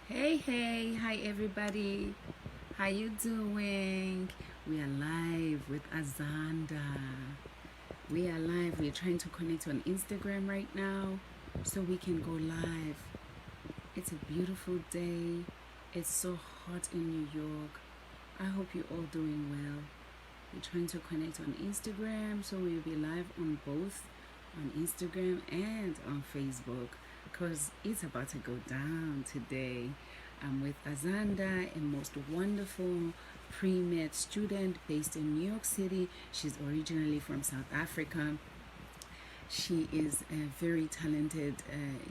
Hey, hi everybody. How you doing? We are live with AZANDA. We are live. We're trying to connect on Instagram right now so we can go live. It's a beautiful day. It's so hot in New York. I hope you're all doing well. We're trying to connect on Instagram so we'll be live on both on Instagram and on Facebook because it's about to go down today. I'm with AZANDA, a most wonderful pre-med student based in New York City. She's originally from South Africa. She is a very talented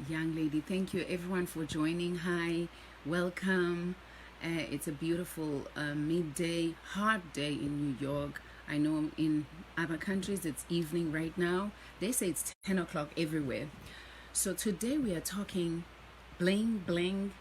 young lady. Thank you everyone for joining. Hi, welcome. It's a beautiful midday, hot day in New York. I know in other countries it's evening right now. They say it's 10 o'clock everywhere. So today we are talking bling bling,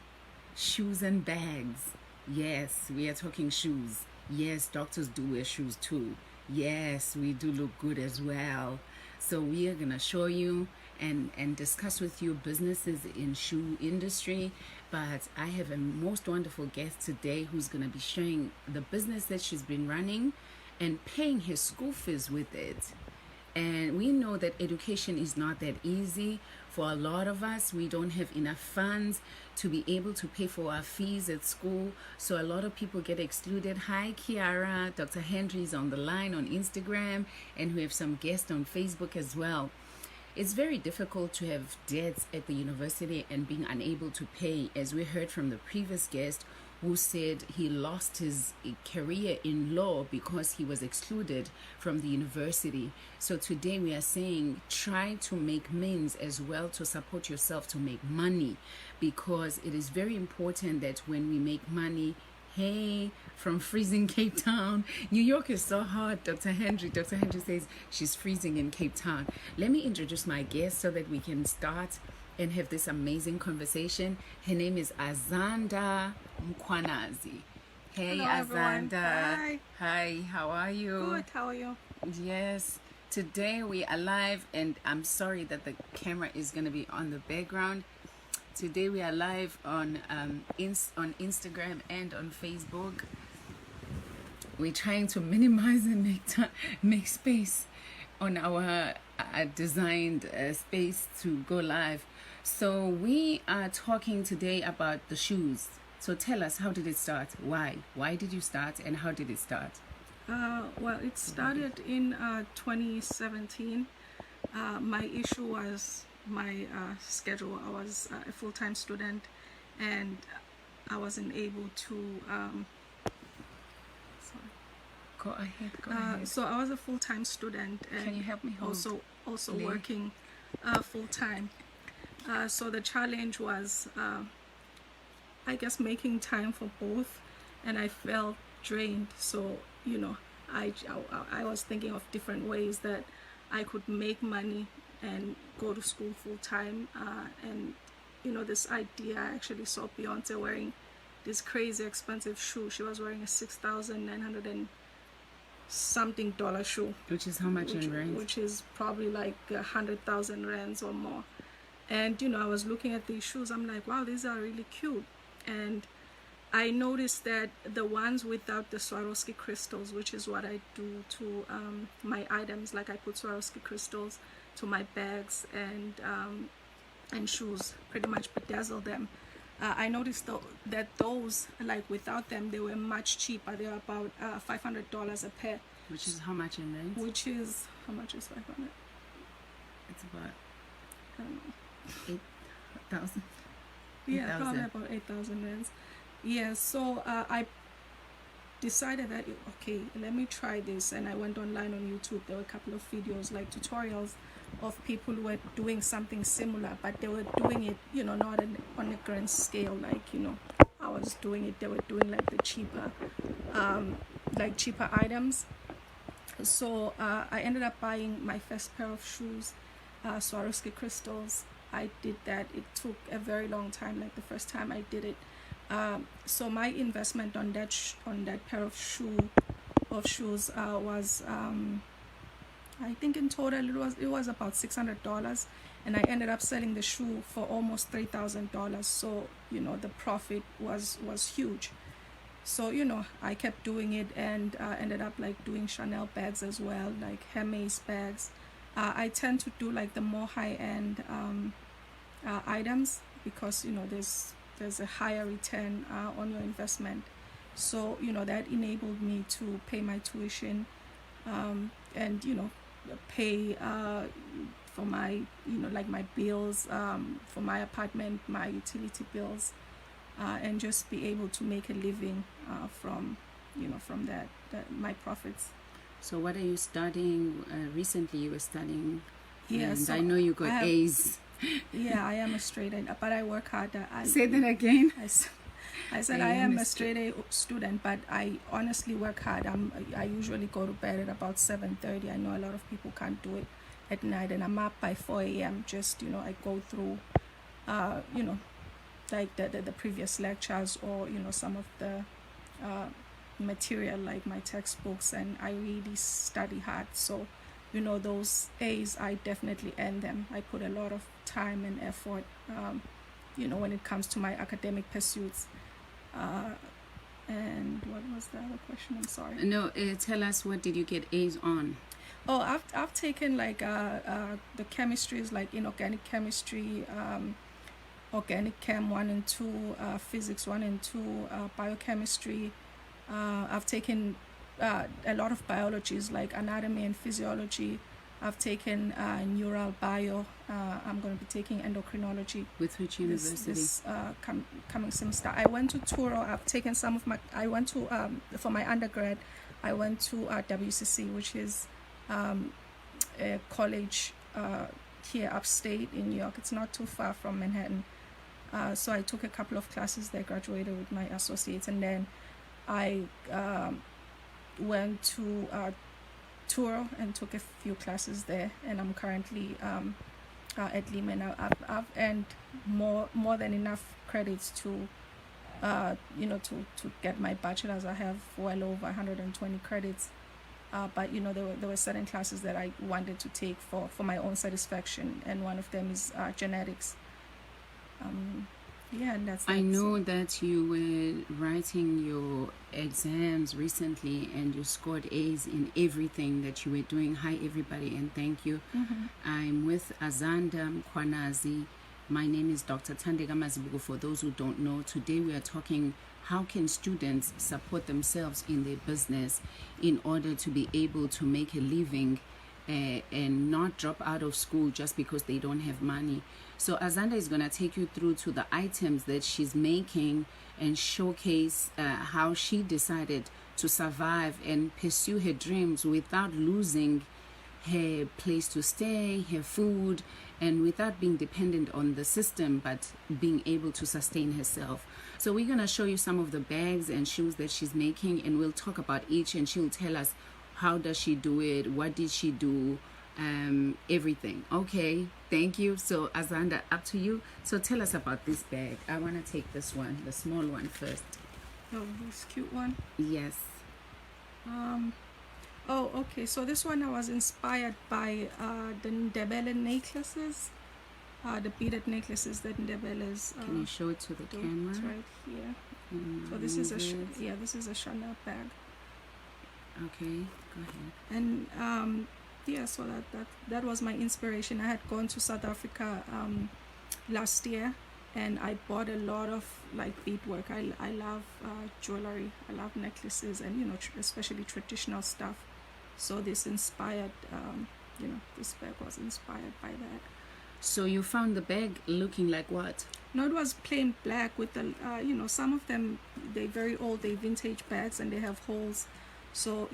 shoes and bags. Yes, we are talking shoes. Yes, doctors do wear shoes too. Yes, we do look good as well. So we are gonna show you and discuss with you businesses in shoe industry. But I have a most wonderful guest today who's gonna be showing the business that she's been running and paying his school fees with it. And we know that education is not that easy for a lot of us. We don't have enough funds to be able to pay for our fees at school. So a lot of people get excluded. Hi, Kiara. Dr. Henry is on the line on Instagram, and we have some guests on Facebook as well. It's very difficult to have debts at the university and being unable to pay, as we heard from the previous guest who said he lost his career in law because he was excluded from the university. So today we are saying try to make means as well to support yourself to make money, because it is very important that when we make money, hey, from freezing Cape Town. New York is so hot, Dr. Henry. Dr. Henry says she's freezing in Cape Town. Let me introduce my guest so that we can start and have this amazing conversation. Her name is AZANDA MKWANAZI. Hey, Hello, AZANDA. Hi. Hi, how are you? Good, how are you? Yes. Today we are live, and I'm sorry that the camera is going to be on the background. Today we are live on Instagram and on Facebook. We're trying to minimize and make space on our designed space to go live. So we are talking today about the shoes. So tell us, how did it start? Why did you start, and how did it start? Well, it started in 2017. My issue was my schedule. I was a full-time student, and I wasn't able to Go ahead. so I was a full-time student, and Can you help me hold? also Lay. working full-time. So the challenge was I guess making time for both, and I felt drained. So I was thinking of different ways that I could make money and go to school full-time, and this idea, I actually saw Beyonce wearing this crazy expensive shoe. She was wearing a $6,900 and something shoe, Which is how much in rent? which is probably like 100,000 rands or more. And I was looking at these shoes, I'm like, wow, these are really cute. And I noticed that the ones without the Swarovski crystals, which is what I do to my items, like I put Swarovski crystals to my bags and shoes, pretty much bedazzle them. I noticed that those, like without them, they were much cheaper. They were about $500 a pair. Which is how much in rent? Which is, how much is 500? It's about I don't know. 8,000. Yeah, probably about 8,000 rands. Yeah, so I decided that, okay, let me try this. And I went online on YouTube. There were a couple of videos, like tutorials of people who were doing something similar, but they were doing it, not on a grand scale, like, I was doing it. They were doing like the cheaper items. So I ended up buying my first pair of shoes, Swarovski crystals. I did that. It took a very long time, like the first time I did it. So my investment on that pair of shoes was I think in total it was about $600, and I ended up selling the shoe for almost $3,000. So the profit was huge. So I kept doing it, and ended up like doing Chanel bags as well, like Hermes bags. I tend to do like the more high-end items, because there's a higher return on your investment. So that enabled me to pay my tuition, and pay for my like my bills, for my apartment, my utility bills, and just be able to make a living from that my profits. So what are you studying? Recently you were studying, and so I know you got A's. Yeah, I am a straight A, but I work hard. Say that again. I said I am a straight A student, but I honestly work hard. I usually go to bed at about 7:30. I know a lot of people can't do it at night, and I'm up by 4 a.m. Just I go through like the previous lectures, or some of the material like my textbooks, and I really study hard. So those A's, I definitely earn them. I put a lot of time and effort when it comes to my academic pursuits. And what was the other question? I'm sorry. No, tell us, what did you get A's on? Oh, I've taken like the chemistries, like inorganic chemistry, organic chem 1 and 2, physics 1 and 2, biochemistry. I've taken a lot of biologies, like anatomy and physiology. I've taken neural bio. I'm going to be taking endocrinology. With which university? This coming semester. I went to Turo. I've taken some of my. I went to for my undergrad. I went to WCC, which is a college here upstate in New York. It's not too far from Manhattan. So I took a couple of classes there, graduated with my associates, and then I went to Turo and took a few classes there, and I'm currently at Lehman. I've earned more than enough credits to to get my bachelor's. I have well over 120 credits, but there were certain classes that I wanted to take for my own satisfaction, and one of them is genetics. Yeah, and that's I know that you were writing your exams recently, and you scored A's in everything that you were doing. Hi everybody, and thank you. I'm with AZANDA MKWANAZI. My name is Dr. Thandeka Mazibuko. For those who don't know, today we are talking how can students support themselves in their business in order to be able to make a living and not drop out of school just because they don't have money. So AZANDA is going to take you through to the items that she's making and showcase how she decided to survive and pursue her dreams without losing her place to stay, her food, and without being dependent on the system, but being able to sustain herself. So we're going to show you some of the bags and shoes that she's making, and we'll talk about each, and she'll tell us how does she do it, what did she do, everything. Okay, thank you. So AZANDA, up to you. So tell us about this bag. I want to take this one, the small one first. Oh, this cute one. Yes. Oh, okay. So this one I was inspired by the Ndebele necklaces, the beaded necklaces that Ndebeles. Can you show it to the camera? It's right here. So this is this is a Chanel bag. Okay, go ahead. And so that was my inspiration. I had gone to South Africa last year, and I bought a lot of like beadwork. I love jewelry. I love necklaces, and especially traditional stuff. So this inspired, this bag was inspired by that. So you found the bag looking like what? No, it was plain black with the, some of them, they're very old, they're vintage bags, and they have holes. So,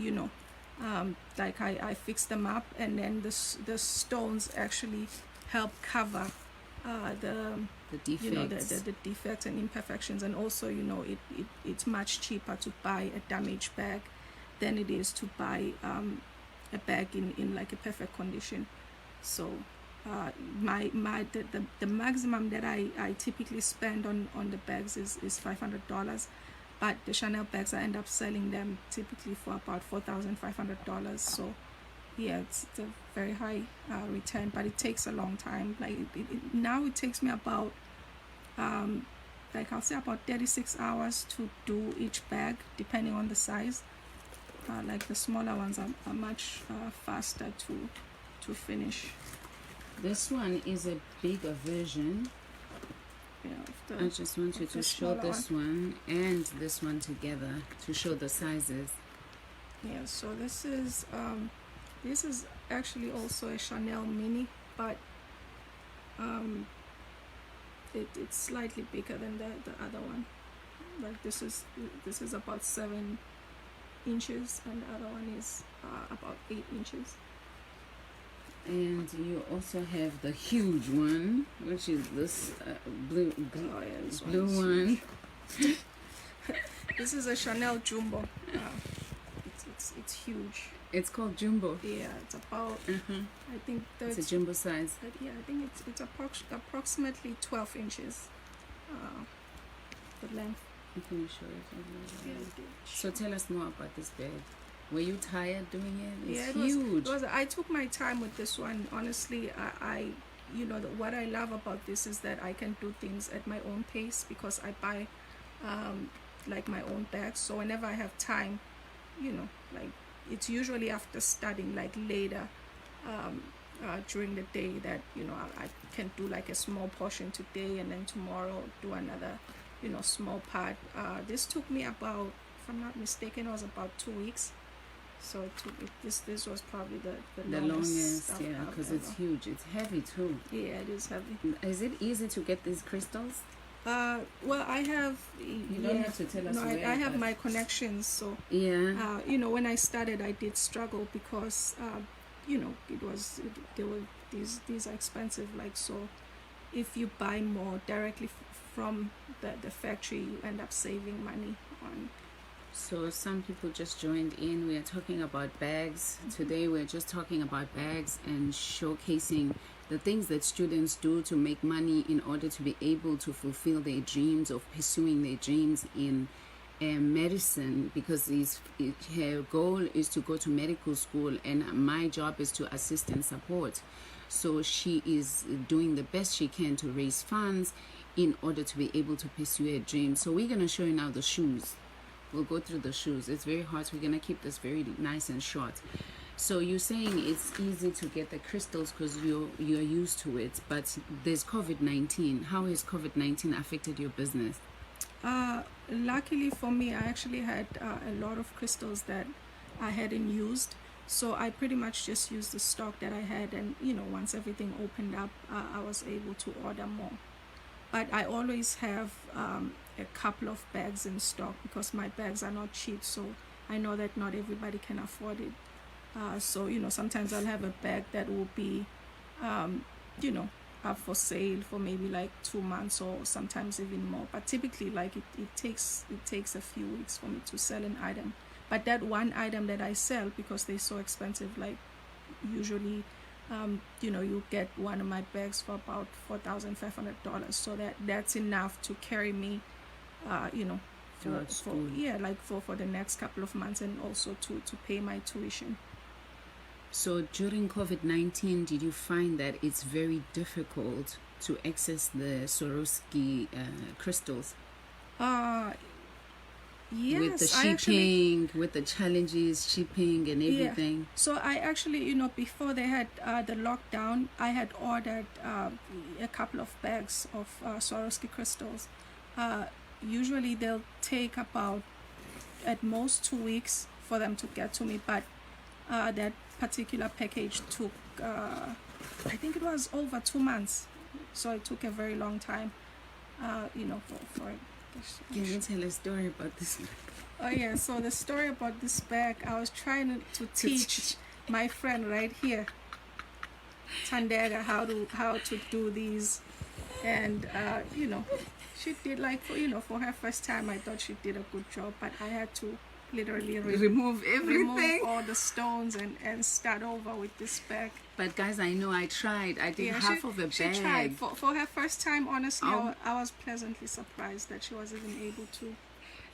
like I fixed them up, and then the stones actually help cover the defects. The defects and imperfections. And also, it's much cheaper to buy a damaged bag than it is to buy a bag in like a perfect condition. So the maximum that I typically spend on the bags is $500, but the Chanel bags I end up selling them typically for about $4,500. So yeah, it's a very high return, but it takes a long time. Like now it takes me about like I'll say about 36 hours to do each bag, depending on the size. Like the smaller ones are much faster to finish. This one is a bigger version. Yeah, I just want you to show this one and this one together to show the sizes. Yeah, so this is actually also a Chanel mini, but it's slightly bigger than the other one. Like this is about 7 inches, and the other one is about 8 inches. And you also have the huge one, which is this blue one. This is a Chanel Jumbo. It's huge. It's called Jumbo. Yeah, it's about I think it's a jumbo size. Yeah, I think it's approximately 12 inches. The length. Can you show it? Yeah, so tell us more about this bag. Were you tired doing it? It's huge. I took my time with this one. Honestly, I what I love about this is that I can do things at my own pace because I buy like my own bags. So whenever I have time, like it's usually after studying, like later during the day that I can do like a small portion today, and then tomorrow do another small part. This took me about, if I'm not mistaken, it was about 2 weeks. So this was probably the longest, yeah, because it's huge. It's heavy too. Yeah, it is heavy. Is it easy to get these crystals? Well, I have. You don't have to tell us. No, I have my connections. So yeah. When I started, I did struggle because there were these are expensive. Like, so if you buy more directly from the factory, you end up saving money on. So some people just joined in. We are talking about bags. Today we're just talking about bags and showcasing the things that students do to make money in order to be able to fulfill their dreams of pursuing their dreams in medicine, because her goal is to go to medical school, and my job is to assist and support. So she is doing the best she can to raise funds in order to be able to pursue her dreams. So we're going to show you now the shoes. We'll go through the shoes. It's very hot. We're going to keep this very nice and short. So you're saying it's easy to get the crystals because you're used to it, but there's COVID-19. How has COVID-19 affected your business? Luckily for me, I actually had a lot of crystals that I hadn't used. So I pretty much just used the stock that I had, and once everything opened up, I was able to order more. But I always have a couple of bags in stock because my bags are not cheap, so I know that not everybody can afford it. So sometimes I'll have a bag that will be up for sale for maybe like 2 months or sometimes even more, but typically like it takes a few weeks for me to sell an item. But that one item that I sell, because they're so expensive, like usually you get one of my bags for about $4,500, so that's enough to carry me for the next couple of months, and also to pay my tuition. So during COVID-19, did you find that it's very difficult to access the Swarovski crystals? Yes, with the shipping, with the challenges, shipping and everything. Yeah. So I actually, before they had the lockdown, I had ordered a couple of bags of Swarovski crystals. Usually they'll take about at most 2 weeks for them to get to me, but that particular package took, I think it was over 2 months. So it took a very long time, for it. Can you tell a story about this? Oh yeah, so the story about this bag, I was trying to teach my friend right here, Thandeka, how to do these, and she did, like, for her first time, I thought she did a good job, but I had to literally remove everything, remove all the stones and start over with this bag. But guys, I know I tried. I did half of a bag. She tried. For her first time, honestly, I was pleasantly surprised that she was even able to.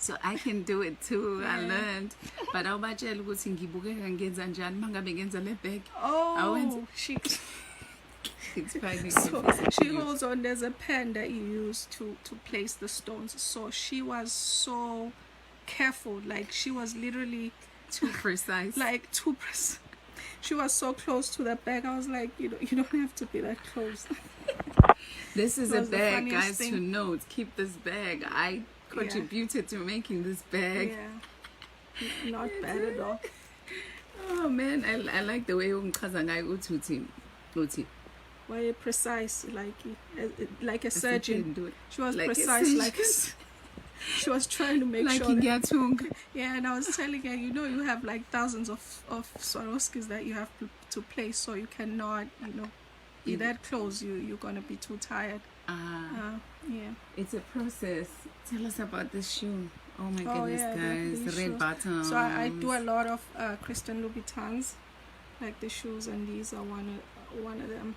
So I can do it too. I Yeah. learned. But awubatshela ukuthi ngibukeka ngenza njani mangabe ngenza le bag. Oh, she It's fine. so she holds on. There's a pen that you use to place the stones. So she was so careful. Like she was literally too precise. Like too precise. She was so close to the bag. I was like, you don't have to be that close. This is a bag, guys. Thing. To note, keep this bag. I contributed to making this bag. Yeah, not bad at all. Oh man, I like the way uthi. Why you precise, like a surgeon. She was like precise, like she was trying to make like sure. Yeah, and I was telling her, you have like thousands of Swarovskis that you have to place, so you cannot, be that close. You're gonna be too tired. Yeah. It's a process. Tell us about this shoe. Oh my goodness, guys, the red shoes. bottoms. So I do a lot of Christian Louboutins, like the shoes, and these are one of them.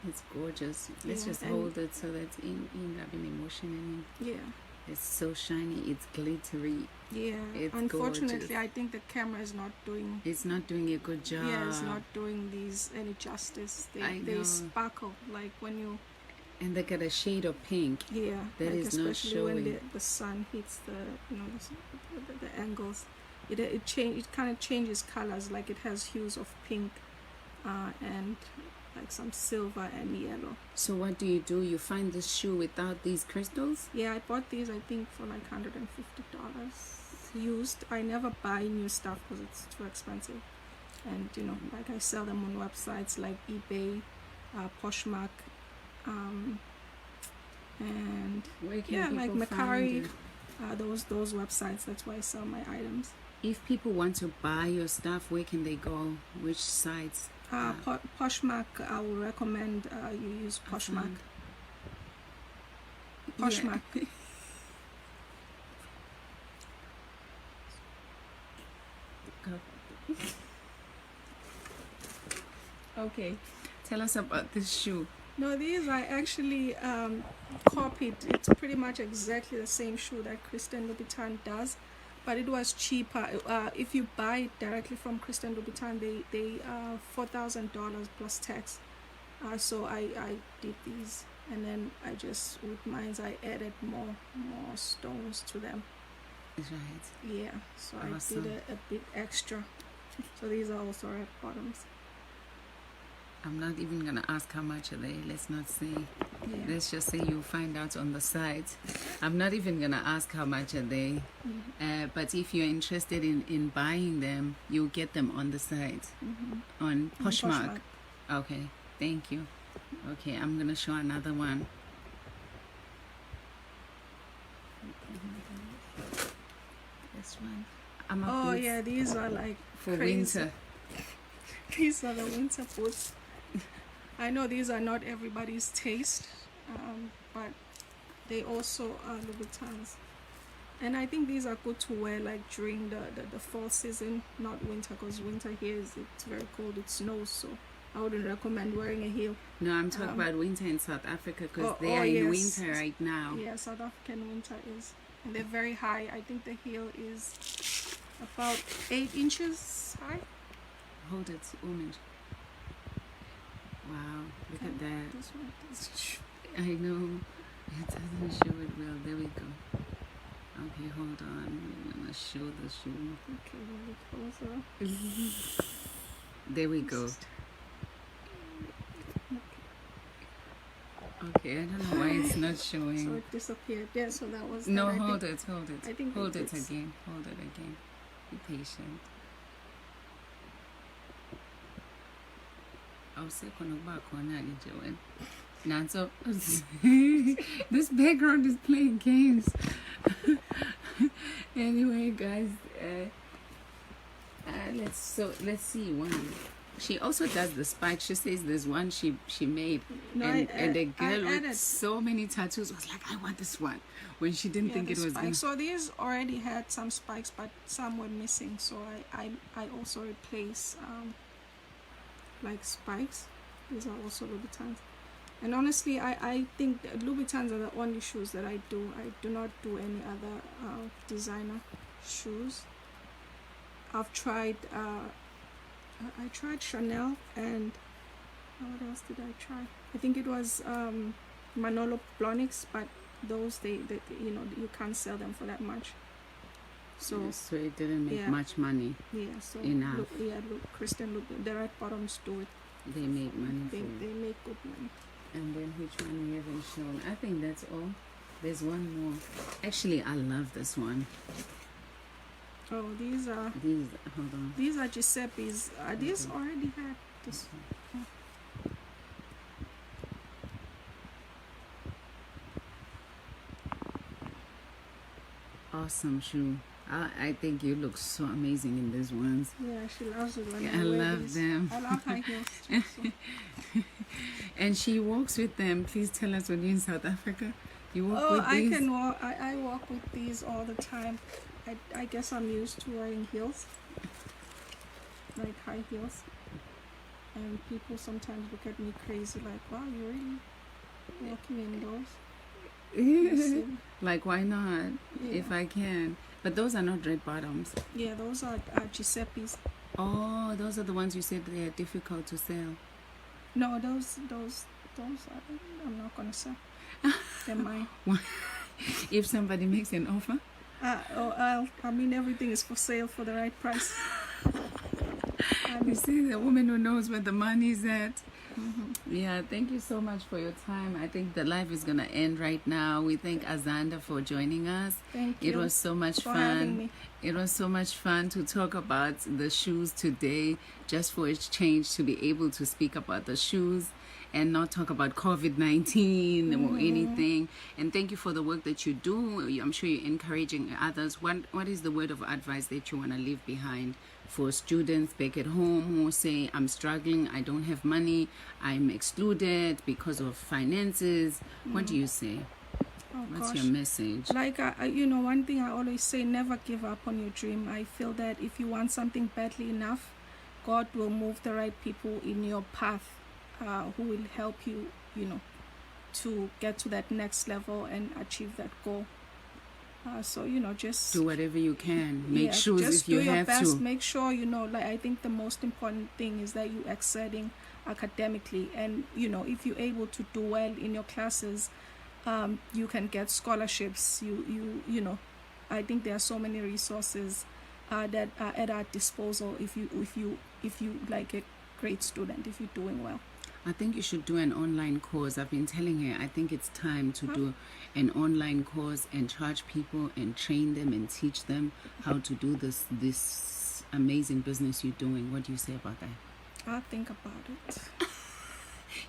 It's gorgeous. Let's just hold it so that in having emotion in it. Yeah. It's so shiny. It's glittery. Yeah. It's Unfortunately, gorgeous. I think the camera is not doing. It's not doing a good job. Yeah, it's not doing these any justice. They sparkle like when you. And they got a shade of pink. Yeah. That like is not showing. When the sun hits the angles, it kind of changes colors. Like it has hues of pink, and like some silver and yellow. So what do? You find this shoe without these crystals? Yeah, I bought these I think for like $150 used. I never buy new stuff because it's too expensive, and like I sell them on websites like eBay, Poshmark, and like Mercari, those websites. That's where I sell my items. If people want to buy your stuff, where can they go? Which sites? Poshmark, I will recommend you use Poshmark. Poshmark. Yeah. Okay, tell us about this shoe. No, these I actually copied. It's pretty much exactly the same shoe that Christian Louboutin does, but it was cheaper. If you buy it directly from Christian Louboutin, they $4,000 plus tax. So I did these, and then I just with mine I added more stones to them. Right. Yeah. So Awesome. I did a bit extra. So these are also red bottoms. I'm not even gonna ask how much are they. Let's not say. Yeah. Let's just say you'll find out on the site. I'm not even gonna ask how much are they. But if you're interested in buying them, you'll get them on the site on Poshmark. Okay, thank you. Okay, I'm gonna show another one. This one. Yeah, these are like for crazy. winter. These are the winter boots. I know these are not everybody's taste, but they also are Louboutins. And I think these are good to wear like during the fall season, not winter, because winter here it's very cold, it snows, so I wouldn't recommend wearing a heel. No, I'm talking about winter in South Africa, because they are in winter right now. Yeah, South African winter is, and they're very high. I think the heel is about 8 inches high. Hold it, image. Wow, look at that. This one, I know. It doesn't show it well. There we go. Okay, hold on. I'm gonna show the shoe. Okay, a little closer. There we go. Okay, I don't know why it's not showing. So it disappeared. Yeah, so that was. No, that, hold it. I think hold it again. Hold it again. Be patient. Nanso, this background is playing games. Anyway, guys, let's see one. She also does the spike. She says there's one she made, and a girl with so many tattoos was like, I want this one, when she didn't think it was good. So these already had some spikes, but some were missing. So I also replace like spikes. These are also Louboutins. And honestly, I think that Louboutins are the only shoes that I do. I do not do any other designer shoes. I've tried, I tried Chanel, and what else did I try? I think it was Manolo Blahniks, but those they you know, you can't sell them for that much. So Yes, so it didn't make yeah. much money. Yeah, so Enough. look, Christian Louboutin, the red bottoms do it. They make money They for. make good money. And then which one we haven't shown? I think that's all. There's one more. Actually, I love this one. Oh, these are Hold on. these are Giuseppe's. These Okay. already had this. Awesome shoe. I think you look so amazing in these ones. Yeah, she loves it when Yeah, I I wear love these. them. I love high heels too. So. And she walks with them. Please tell us when you're in South Africa. You walk Oh, with I these. can walk. I walk with these all the time. I guess I'm used to wearing heels, like high heels. And people sometimes look at me crazy, like, "Wow, you're really walking in those?" Yes, Like, why not? yeah. If I can. But those are not red bottoms. Yeah, those are Giuseppe's. Oh, those are the ones you said they are difficult to sell. No, those are, I'm not gonna sell. They're mine. If somebody makes an offer. I mean, everything is for sale for the right price. You see, the woman who knows where the money is at. Mm-hmm. Yeah, thank you so much for your time. I think the live is going to end right now. We thank AZANDA for joining us. Thank you. It was so much for having fun. me. It was so much fun to talk about the shoes today, just for a change to be able to speak about the shoes and not talk about COVID-19 or anything. And thank you for the work that you do. I'm sure you're encouraging others. What is the word of advice that you want to leave behind for students back at home who say, I'm struggling, I don't have money, I'm excluded because of finances? What do you say? Oh, What's gosh. your message? Like, you know, one thing I always say, never give up on your dream. I feel that if you want something badly enough, God will move the right people in your path who will help you, you know, to get to that next level and achieve that goal. So, you know, just Do whatever you can. Make yeah, shoes just if you do your have best. to. Make sure, you know, like, I think the most important thing is that you excelling academically, and you know, if you're able to do well in your classes, you can get scholarships. You know, I think there are so many resources that are at our disposal if you like a great student, if you're doing well. I think you should do an online course. I've been telling her, I think it's time to do an online course and charge people and train them and teach them how to do this amazing business you're doing. What do you say about that? I'll think about it.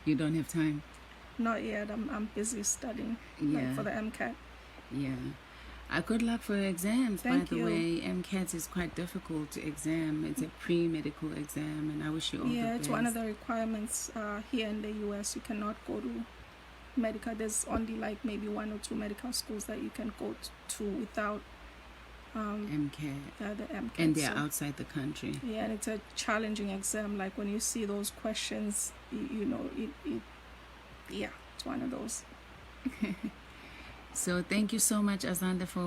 You don't have time? Not yet. I'm busy studying Yeah. for the MCAT. Yeah. Good luck for your exams, Thank by the you. way. MCAT is quite difficult exam. It's a pre-medical exam, and I wish you all the Yeah, best. it's one of the requirements here in the US. You cannot go to medical. There's only like maybe 1 or 2 medical schools that you can go to without MCAT. the MCAT. And they're So, outside the country. yeah, and it's a challenging exam. Like when you see those questions, you know, yeah, it's one of those. So thank you so much, AZANDA, for